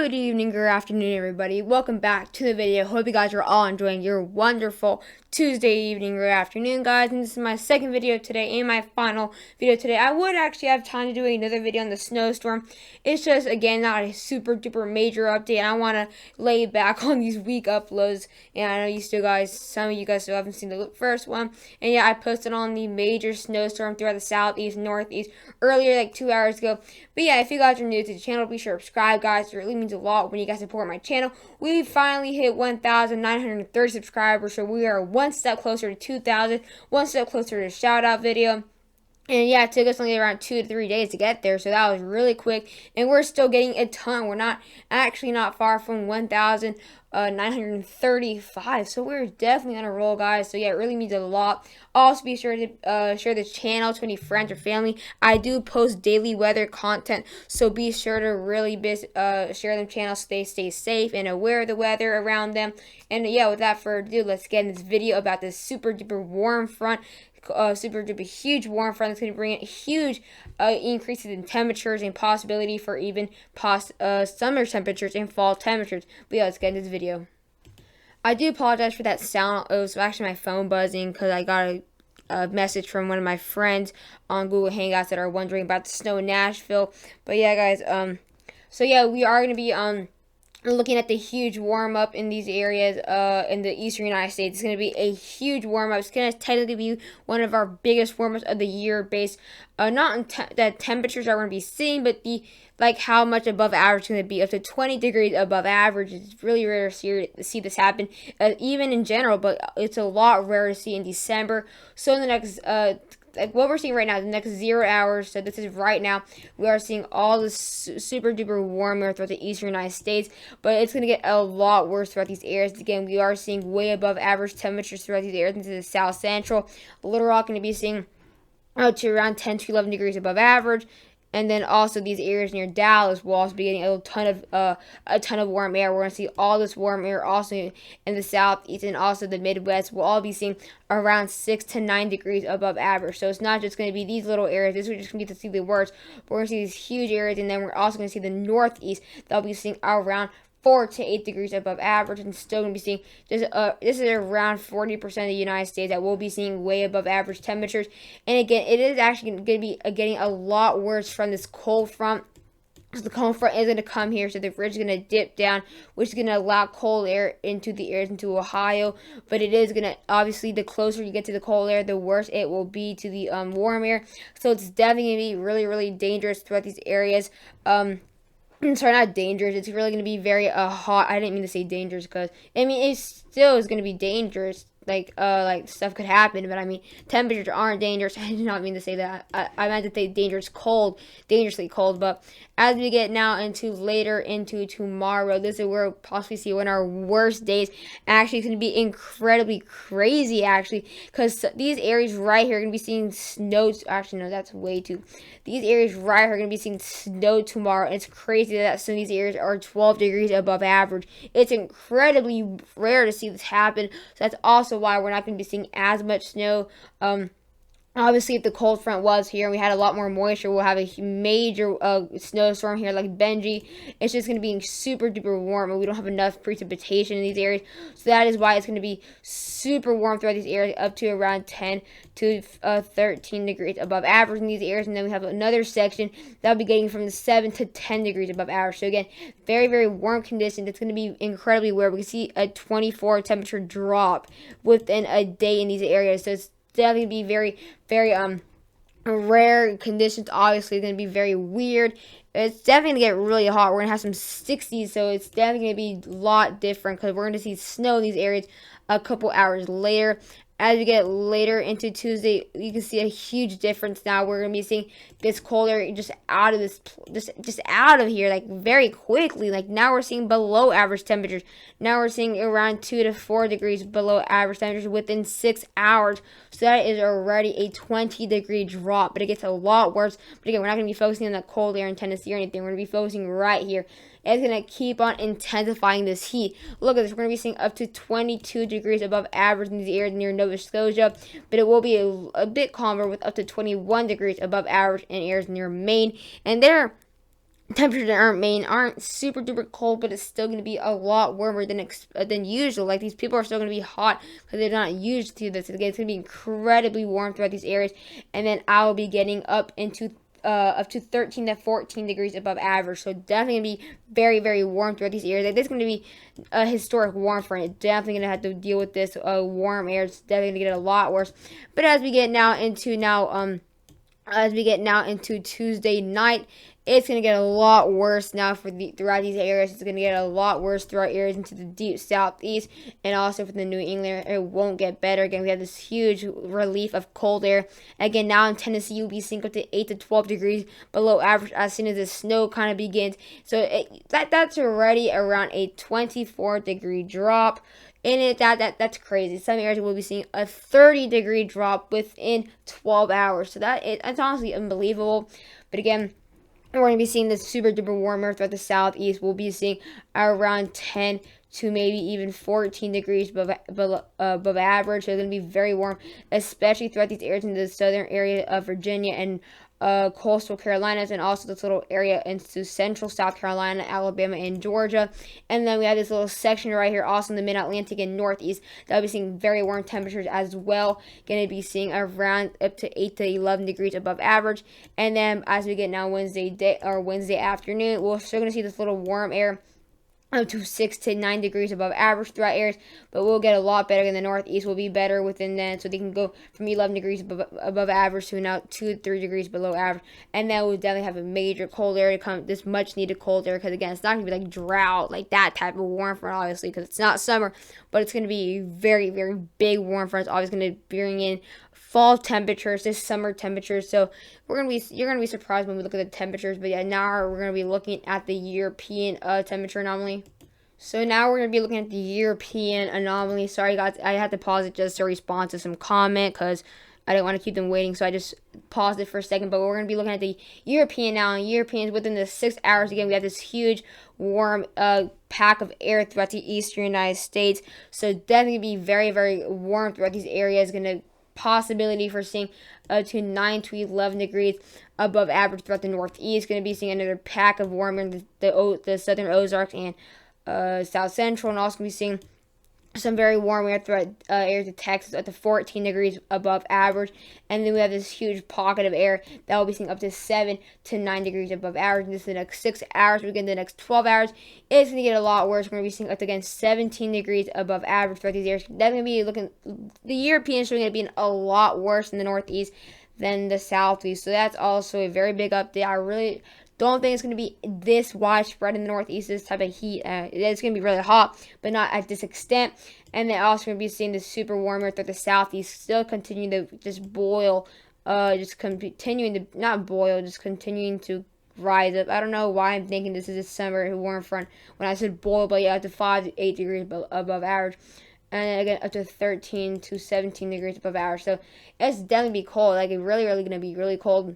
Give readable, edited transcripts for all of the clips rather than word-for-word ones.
Good evening, good afternoon, everybody. Welcome back to the video. Hope you guys are all enjoying your wonderful Tuesday evening or afternoon, guys. And this is my second video today and my final video today. I would actually have time to do another video on the snowstorm. It's just, again, not a super duper major update. I want to lay back on these week uploads. And I know some of you guys still haven't seen the first one. And yeah, I posted on the major snowstorm throughout the southeast, northeast earlier, like 2 hours ago. But yeah, if you guys are new to the channel, be sure to subscribe, guys. It really means a lot when you guys support my channel. We finally hit 1,930 subscribers, so we are one step closer to 2,000, one step closer to a shout out video. And yeah, it took us only around 2 to 3 days to get there, so that was really quick. And we're still getting a ton. We're not far from 1,935. So we're definitely on a roll, guys. So yeah, it really means a lot. Also, be sure to share this channel to any friends or family. I do post daily weather content, so be sure to really share them channels so they stay safe and aware of the weather around them. And yeah, without further ado, let's get in this video about this super duper warm front. Super duper huge warm front that's going to bring in huge increases in temperatures and possibility for even summer temperatures and fall temperatures. But yeah, let's get into this video. I do apologize for that sound. It was actually my phone buzzing because I got a message from one of my friends on Google Hangouts that are wondering about the snow in Nashville. But yeah, guys, so yeah, we are going to be looking at the huge warm up in these areas in the eastern United States. It's going to be a huge warm up. It's going to technically be one of our biggest warm ups of the year, based not on the temperatures that we're going to be seeing, but the how much above average it's going to be. Up to 20 degrees above average. It's really rare to see this happen, even in general, but it's a lot rare to see in December. So in the next like what we're seeing right now, the next 0 hours, so this is right now, we are seeing all this super duper warm air throughout the eastern United States, but it's going to get a lot worse throughout these areas. Again, we are seeing way above average temperatures throughout these areas into the south central. Little Rock going to be seeing out to around 10 to 11 degrees above average. And then also these areas near Dallas will also be getting a ton of warm air. We're going to see all this warm air also in the southeast and also the Midwest. We'll all be seeing around 6 to 9 degrees above average. So it's not just going to be these little areas. This is just going to be to see the worst. But we're going to see these huge areas, and then we're also going to see the Northeast. They'll be seeing around 4 to 8 degrees above average, and still going to be seeing just this is around 40% of the United States that will be seeing way above average temperatures. And again, it is actually going to be getting a lot worse from this cold front. So the cold front is going to come here, so the ridge is going to dip down, which is going to allow cold air into the areas into Ohio. But it is going to, obviously, the closer you get to the cold air, the worse it will be to the warm air. So it's definitely going to be really, really dangerous throughout these areas. Sorry, not dangerous. It's really going to be very hot. I didn't mean to say dangerous because, I mean, it still is going to be dangerous. Like stuff could happen, but I mean, temperatures aren't dangerous. I did not mean to say that. I meant to say dangerously cold. But as we get now later into tomorrow, this is where we'll possibly see one of our worst days. Actually, it's going to be incredibly crazy, actually, because these areas right here are going to be seeing snow. Actually, no, that's way too. These areas right here are going to be seeing snow tomorrow. It's crazy that some of these areas are 12 degrees above average. It's incredibly rare to see this happen. So that's also why we're not going to be seeing as much snow. Obviously, if the cold front was here and we had a lot more moisture, we'll have a major snowstorm here like Benji. It's just going to be super duper warm, and we don't have enough precipitation in these areas. So that is why it's going to be super warm throughout these areas, up to around 10 to 13 degrees above average in these areas. And then we have another section that'll be getting from the 7 to 10 degrees above average. So again, very, very warm conditions. It's going to be incredibly warm. We can see a 24 temperature drop within a day in these areas. So it's definitely be very, very rare conditions. Obviously, it's going to be very weird. It's definitely going to get really hot. We're going to have some 60s, so it's definitely going to be a lot different because we're going to see snow in these areas a couple hours later. As we get later into Tuesday, you can see a huge difference now. We're going to be seeing this cold air just out of here, like very quickly. Like now we're seeing below average temperatures. Now we're seeing around 2 to 4 degrees below average temperatures within 6 hours. So that is already a 20-degree drop. But it gets a lot worse. But again, we're not going to be focusing on the cold air in Tennessee or anything. We're going to be focusing right here. It's going to keep on intensifying this heat. Look at this. We're going to be seeing up to 22 degrees above average in these areas near Nova Scotia. But it will be a bit calmer with up to 21 degrees above average in areas near Maine. And there temperatures in our Maine aren't super duper cold, but it's still going to be a lot warmer than usual. Like, these people are still going to be hot because they're not used to this. Again, it's going to be incredibly warm throughout these areas, and then I will be getting up to 13 to 14 degrees above average. So definitely gonna be very, very warm throughout these areas. Like, this is gonna be a historic warm front. It's definitely gonna have to deal with this warm air. It's definitely gonna get a lot worse. But as we get now into Tuesday night, it's going to get a lot worse now throughout these areas. It's going to get a lot worse throughout areas into the deep southeast, and also for the New England. It won't get better. Again, we have this huge relief of cold air. Again, now in Tennessee, you'll be seeing up to 8 to 12 degrees below average as soon as the snow kind of begins. So that's already around a 24-degree drop in it. That's crazy. Some areas will be seeing a 30-degree drop within 12 hours. So it's honestly unbelievable. But again, we're going to be seeing this super duper warmer throughout the southeast. We'll be seeing around 10 to maybe even 14 degrees above average. So it's going to be very warm, especially throughout these areas in the southern area of Virginia and coastal Carolinas, and also this little area into central South Carolina, Alabama, and Georgia. And then we have this little section right here, also in the mid-Atlantic and northeast, that will be seeing very warm temperatures as well. Going to be seeing around up to 8 to 11 degrees above average. And then as we get now Wednesday afternoon, we're still going to see this little warm air up to 6 to 9 degrees above average throughout areas, but we'll get a lot better in the northeast. Will be better within that, so they can go from 11 degrees above average to now 2 to 3 degrees below average, and then we'll definitely have a major cold air to come, this much needed cold air, because again, it's not going to be like drought, like that type of warm front, obviously, because it's not summer, but it's going to be a very, very big warm front. It's always going to bring in fall temperatures, this summer temperatures. So you're gonna be surprised when we look at the temperatures. But yeah, now we're gonna be looking at the European temperature anomaly. So now we're gonna be looking at the European anomaly. Sorry guys, I had to pause it just to respond to some comment because I didn't want to keep them waiting, so I just paused it for a second. But we're going to be looking at the European now. And Europeans, within the 6 hours, again, we have this huge warm pack of air throughout the eastern United States. So definitely be very, very warm throughout these areas. Going to possibility for seeing to 9 to 11 degrees above average throughout the northeast. Going to be seeing another pack of warm in the southern Ozarks and south central, and also going to be seeing some very warm air throughout areas of Texas at the 14 degrees above average. And then we have this huge pocket of air that will be seeing up to 7 to 9 degrees above average. And this is the next 6 hours. We get the next 12 hours. It's going to get a lot worse. We're going to be seeing up to, again, 17 degrees above average throughout these areas. That's going to be the Europeans are going to be a lot worse in the northeast than the southeast. So that's also a very big update. I really don't think it's going to be this widespread in the northeast, this type of heat. It's going to be really hot, but not at this extent. And then also going to be seeing the super warm air throughout the southeast still continuing to just boil, just continuing to, not boil, just continuing to rise up. I don't know why I'm thinking this is a summer warm front when I said boil, but yeah, up to 5 to 8 degrees above average. And then again, up to 13 to 17 degrees above average. So it's definitely be cold. Like, it's really, really going to be really cold.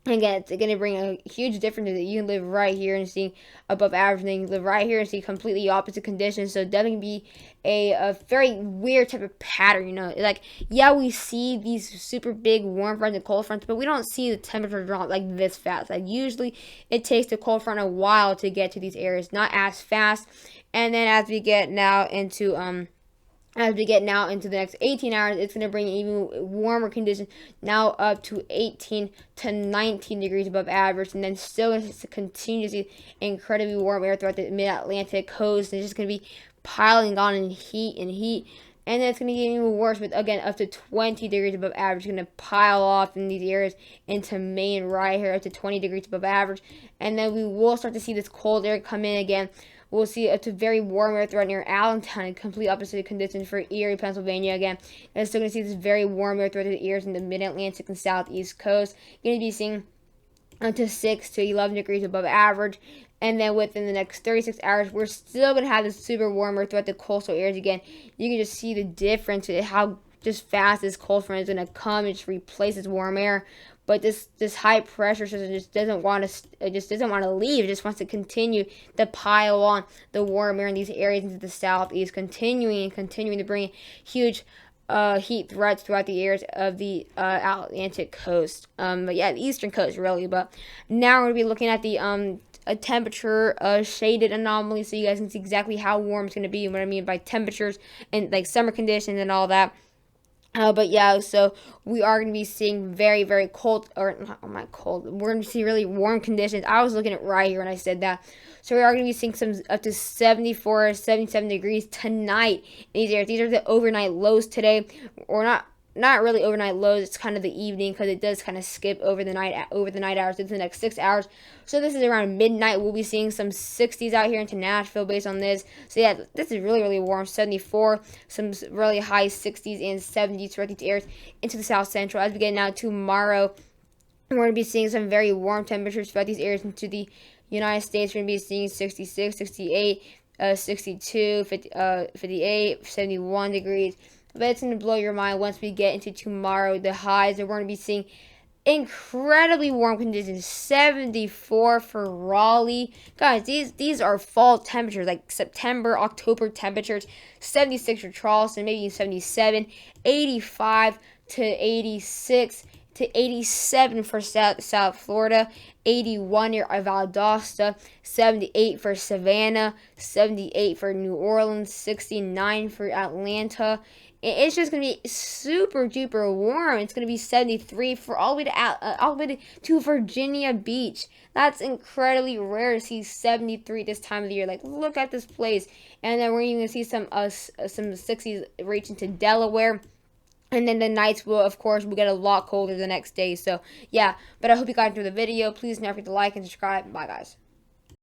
Again, it's going to bring a huge difference that you can live right here and see above average, and then you live right here and see completely opposite conditions. So definitely be a very weird type of pattern, you know. Like, yeah, we see these super big warm fronts and cold fronts, but we don't see the temperature drop like this fast. Like, usually it takes the cold front a while to get to these areas, not as fast. And then as we get now into the next 18 hours, it's going to bring even warmer conditions, now up to 18 to 19 degrees above average, and then still going to continue to see incredibly warm air throughout the mid-Atlantic coast. And it's just going to be piling on in heat and heat. And then it's going to get even worse with, again, up to 20 degrees above average. It's going to pile off in these areas into Maine right here, up to 20 degrees above average. And then we will start to see this cold air come in again. We'll see up to very warm air throughout near Allentown, and complete opposite conditions for Erie, Pennsylvania again. And still going to see this very warm air throughout the areas in the mid-Atlantic and southeast coast. Going to be seeing up to 6 to 11 degrees above average. And then within the next 36 hours, we're still going to have this super warm air throughout the coastal areas again. You can just see the difference in how just fast this cold front is going to come and just replace this warm air. But this high pressure system just doesn't want to leave. It just wants to continue to pile on the warm air in these areas into the southeast, continuing to bring huge heat threats throughout the areas of the Atlantic coast. But yeah, the eastern coast really. But now we're going to be looking at the a temperature shaded anomaly, so you guys can see exactly how warm it's going to be and what I mean by temperatures and like summer conditions and all that. But yeah, so we are going to be seeing very, very cold, or not cold, we're going to see really warm conditions. I was looking at right here when I said that. So we are going to be seeing some up to 74, 77 degrees tonight in these areas. These are the overnight lows today, or not really overnight lows. It's kind of the evening because it does kind of skip over the night hours into the next 6 hours. So this is around midnight. We'll be seeing some 60s out here into Nashville based on this. So yeah, this is really, really warm. 74, some really high 60s and 70s throughout these areas into the south central. As we get now tomorrow, we're going to be seeing some very warm temperatures throughout these areas into the United States. We're going to be seeing 66, 68, 62, 50, 58, 71 degrees. But it's going to blow your mind once we get into tomorrow. The highs that we're going to be seeing incredibly warm conditions. 74 for Raleigh. Guys, these are fall temperatures, like September, October temperatures. 76 for Charleston, maybe 77. 85 to 86 to 87 for South Florida. 81 near Valdosta. 78 for Savannah. 78 for New Orleans. 69 for Atlanta. It's just going to be super duper warm. It's going to be 73 for all the way to Virginia Beach. That's incredibly rare to see 73 this time of the year. Like, look at this place. And then we're even going to see some 60s reaching to Delaware. And then the nights will, of course, get a lot colder the next day. So, yeah. But I hope you guys enjoyed the video. Please don't forget to like and subscribe. Bye, guys.